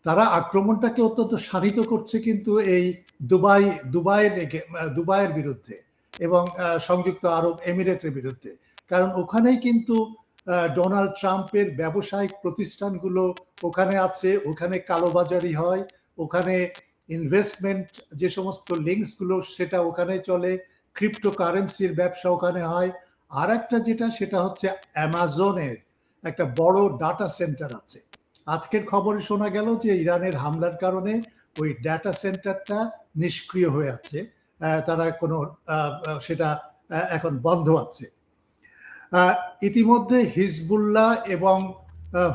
তারা আক্রমণটাকে অত্যন্ত শানিত করছে কিন্তু এই দুবাইয়ের বিরুদ্ধে এবং সংযুক্ত আরব এমিরেটের বিরুদ্ধে। কারণ ওখানেই কিন্তু ডোনাল্ড ট্রাম্পের ব্যবসায়িক প্রতিষ্ঠানগুলো ওখানে আছে, ওখানে কালোবাজারি হয়, ওখানে ইনভেস্টমেন্ট যে সমস্ত লিঙ্কসগুলো সেটা ওখানে চলে, ক্রিপ্টোকারেন্সির ব্যবসা ওখানে হয়। আর একটা যেটা সেটা হচ্ছে অ্যামাজনের একটা বড় ডাটা সেন্টার আছে। আজকের খবরে শোনা গেল যে ইরানের হামলার কারণে ওই ডাটা সেন্টারটা নিষ্ক্রিয় হয়ে আছে, তারা কোনো সেটা এখন বন্ধ আছে। ইতিমধ্যে হিজবুল্লাহ এবং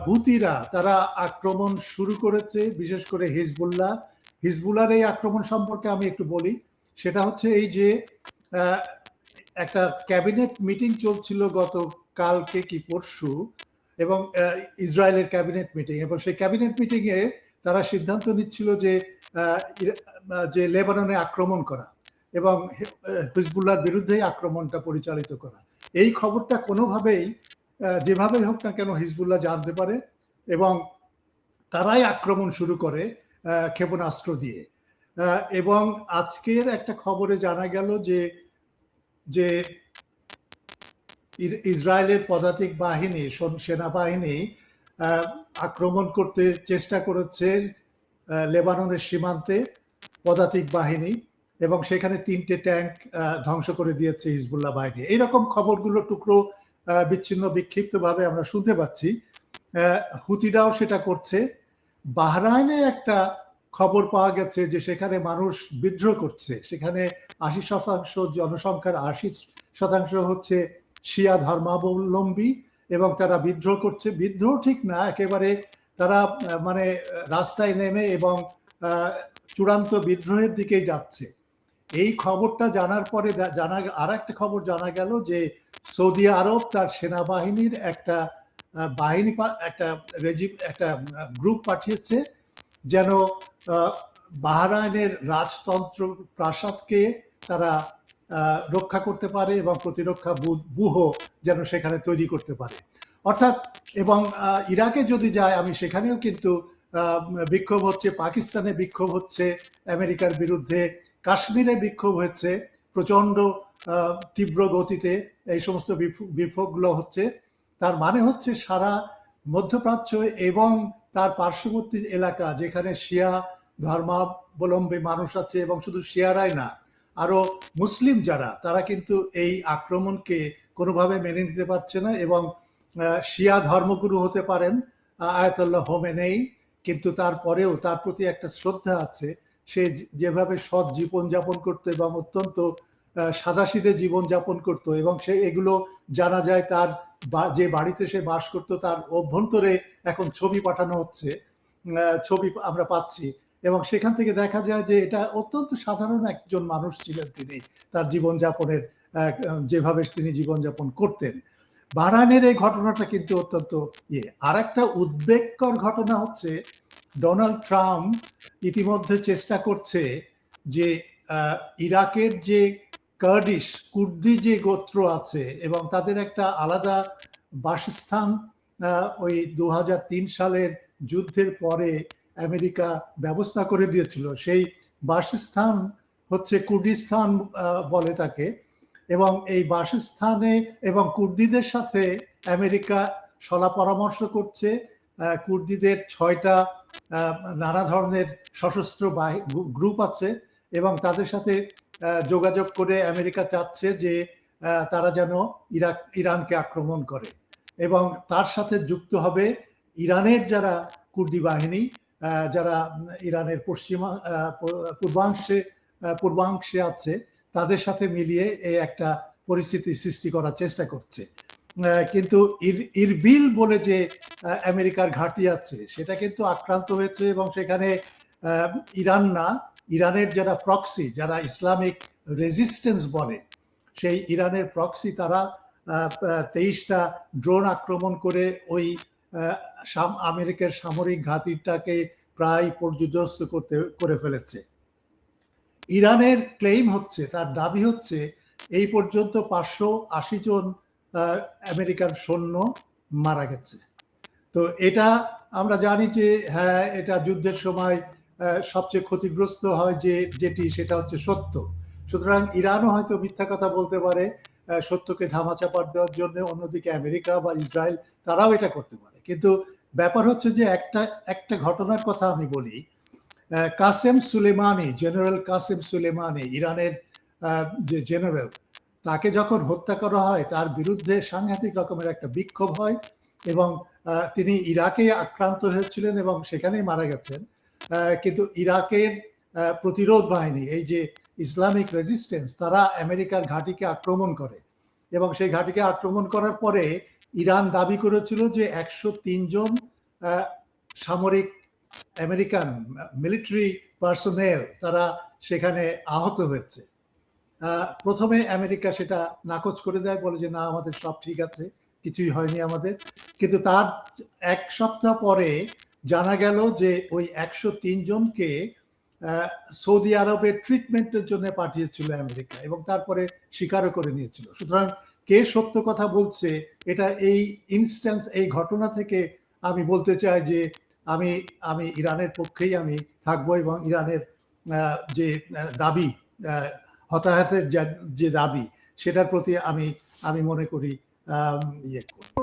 হুতিরা তারা আক্রমণ শুরু করেছে, বিশেষ করে হিজবুল্লাহর এই আক্রমণ সম্পর্কে আমি একটু বলি। সেটা হচ্ছে এই যে একটা ক্যাবিনেট মিটিং চলছিল গত কালকে কি পরশু, এবং ইসরায়েলের ক্যাবিনেট মিটিং, এবং সেই ক্যাবিনেট মিটিংয়ে তারা সিদ্ধান্ত নিচ্ছিল যে লেবাননে আক্রমণ করা এবং হিজবুল্লাহর বিরুদ্ধেই আক্রমণটা পরিচালিত করা। এই খবরটা কোনোভাবেই যেভাবেই হোক না কেন হিজবুল্লাহ জানতে পারে এবং তারাই আক্রমণ শুরু করে ক্ষেপণাস্ত্র দিয়ে। এবং আজকের একটা খবরে জানা গেল যে ইসরায়েলের পদাতিক বাহিনী, সেনাবাহিনী আক্রমণ করতে চেষ্টা করেছে লেবাননের সীমান্তে পদাতিক বাহিনী, এবং সেখানে 3টে ট্যাঙ্ক ধ্বংস করে দিয়েছে হিজবুল্লাহ বাহিনী। এইরকম খবরগুলো টুকরো বিচ্ছিন্ন বিক্ষিপ্তভাবে আমরা শুনতে পাচ্ছি। হুতিরাও সেটা করছে। বাহরাইনে একটা খবর পাওয়া গেছে যে সেখানে মানুষ বিদ্রোহ করছে। সেখানে 80% জনসংখ্যার 80% হচ্ছে শিয়া ধর্মাবলম্বী এবং তারা বিদ্রোহ করছে। বিদ্রোহ ঠিক না, একেবারে তারা মানে রাস্তায় নেমে এবং চূড়ান্ত বিদ্রোহের দিকেই যাচ্ছে। এই খবরটা জানার পরে আর একটা খবর জানা গেল যে সৌদি আরব তার সেনাবাহিনীর একটা একটা গ্রুপ পাঠিয়েছে যেন বাহরাইনের রাজতন্ত্র প্রাসাদকে তারা রক্ষা করতে পারে এবং প্রতিরক্ষা ব্যুহ যেন সেখানে তৈরি করতে পারে। অর্থাৎ এবং ইরাকে যদি যায়, আমি সেখানেও কিন্তু বিক্ষোভ হচ্ছে, পাকিস্তানে বিক্ষোভ হচ্ছে আমেরিকার বিরুদ্ধে, কাশ্মীরে বিক্ষোভ হচ্ছে প্রচন্ড তীব্র গতিতে, এই সমস্ত বিক্ষোভগুলো হচ্ছে। তার মানে হচ্ছে সারা মধ্যপ্রাচ্য এবং তার পার্শ্ববর্তী এলাকা যেখানে শিয়া ধর্মাবলম্বী মানুষ আছে, এবং শুধু শিয়ারাই না, আরো মুসলিম যারা, তারা কিন্তু এই আক্রমণকে কোনোভাবে মেনে নিতে পারছে না। এবং শিয়া ধর্মগুরু হতে পারেন আয়াতুল্লাহ হোমেনেই, কিন্তু তারপরেও তার প্রতি একটা শ্রদ্ধা আছে। সে যেভাবে সৎ জীবনযাপন করতো এবং অত্যন্ত সাদাসিধে জীবনযাপন করতো, এবং সে এগুলো জানা যায় তার যে বাড়িতে সে বাস করতো তার অভ্যন্তরে এখন ছবি পাঠানো হচ্ছে, ছবি আমরা পাচ্ছি, এবং সেখান থেকে দেখা যায় যে এটা অত্যন্ত সাধারণ একজন মানুষ ছিলেন তিনি, তার জীবনযাপনের যেভাবে তিনি জীবনযাপন করতেন। বাহরাইনের এই ঘটনাটা কিন্তু অত্যন্ত আর একটা উদ্বেগকর ঘটনা হচ্ছে ডোনাল্ড ট্রাম্প ইতিমধ্যে চেষ্টা করছে যে ইরাকের যে কুর্দি যে গোত্র আছে এবং তাদের একটা আলাদা বাসস্থান ওই 2003 সালের যুদ্ধের পরে আমেরিকা ব্যবস্থা করে দিয়েছিল, সেই বাসস্থান হচ্ছে কুর্দিস্তান বলে তাকে। এবং এই বাসস্থানে এবং কুর্দিদের সাথে আমেরিকা সলা পরামর্শ করছে। কুর্দিদের 6টা নানা ধরনের সশস্ত্র গ্রুপ আছে এবং তাদের সাথে যোগাযোগ করে আমেরিকা চাচ্ছে যে তারা যেন ইরানকে আক্রমণ করে, এবং তার সাথে যুক্ত হবে ইরানের যারা কুর্দি বাহিনী, যারা ইরানের পূর্বাংশে আছে, তাদের সাথে মিলিয়ে এই একটা পরিস্থিতি সৃষ্টি করার চেষ্টা করছে। কিন্তু ইরবিল বলে যে আমেরিকার ঘাঁটি আছে সেটা কিন্তু আক্রান্ত হয়েছে, এবং সেখানে ইরান না, ইরানের যারা প্রক্সি, যারা ইসলামিক রেজিস্ট্যান্স বলে, সেই ইরানের প্রক্সি তারা 23টা ড্রোন আক্রমণ করে ওই আমেরিকার সামরিক ঘাঁটিটাকে প্রায় পর্যুদস্ত করে ফেলেছে। ইরানের ক্লেইম হচ্ছে, তার দাবি হচ্ছে এই পর্যন্ত 580 জন আমেরিকান সৈন্য মারা গেছে। তো এটা আমরা জানি যে হ্যাঁ, এটা যুদ্ধের সময় সবচেয়ে ক্ষতিগ্রস্ত হয় যেটি সেটা হচ্ছে সত্য। সুতরাং ইরানও হয়তো মিথ্যা কথা বলতে পারে সত্যকে ধামাচাপা দেওয়ার জন্য, অন্যদিকে আমেরিকা বা ইসরায়েল তারাও এটা করতে পারে। কিন্তু ব্যাপার হচ্ছে যে একটা একটা ঘটনার কথা আমি বলি। কাসেম সুলেমানি, জেনারেল কাসেম সুলেমানি, ইরানের যে জেনারেল, তাকে যখন হত্যা করা হয় তার বিরুদ্ধে সাংঘাতিক রকমের একটা বিক্ষোভ হয় এবং তিনি ইরাকে আক্রান্ত হয়েছিলেন এবং সেখানেই মারা গেছেন। কিন্তু ইরাকের প্রতিরোধ বাহিনী, এই যে ইসলামিক রেজিস্ট্যান্স, তারা আমেরিকার ঘাঁটিকে আক্রমণ করে এবং সেই ঘাঁটিকে আক্রমণ করার পরে ইরান দাবি করেছিল যে 103 জন সামরিক আমেরিকান মিলিটারি পার্সোনেল তারা সেখানে আহত হয়েছে। প্রথমে আমেরিকা সেটা নাকচ করে দেয়, বলে যে না, আমাদের সব ঠিক আছে, কিছুই হয়নি আমাদের। কিন্তু তার এক সপ্তাহ পরে জানা গেল যে ওই 103 জনকে সৌদি আরবের ট্রিটমেন্টের জন্য পাঠিয়েছিল আমেরিকা এবং তারপরে স্বীকারও করে নিয়েছিল। সুতরাং কে সত্য কথা বলছে, এটা এই ইনস্ট্যান্স, এই ঘটনা থেকে আমি বলতে চাই যে আমি আমি ইরানের পক্ষেই আমি থাকবো এবং ইরানের যে দাবি, হতাহতের যে দাবি, সেটার প্রতি আমি মনে করি ইয়ে করব।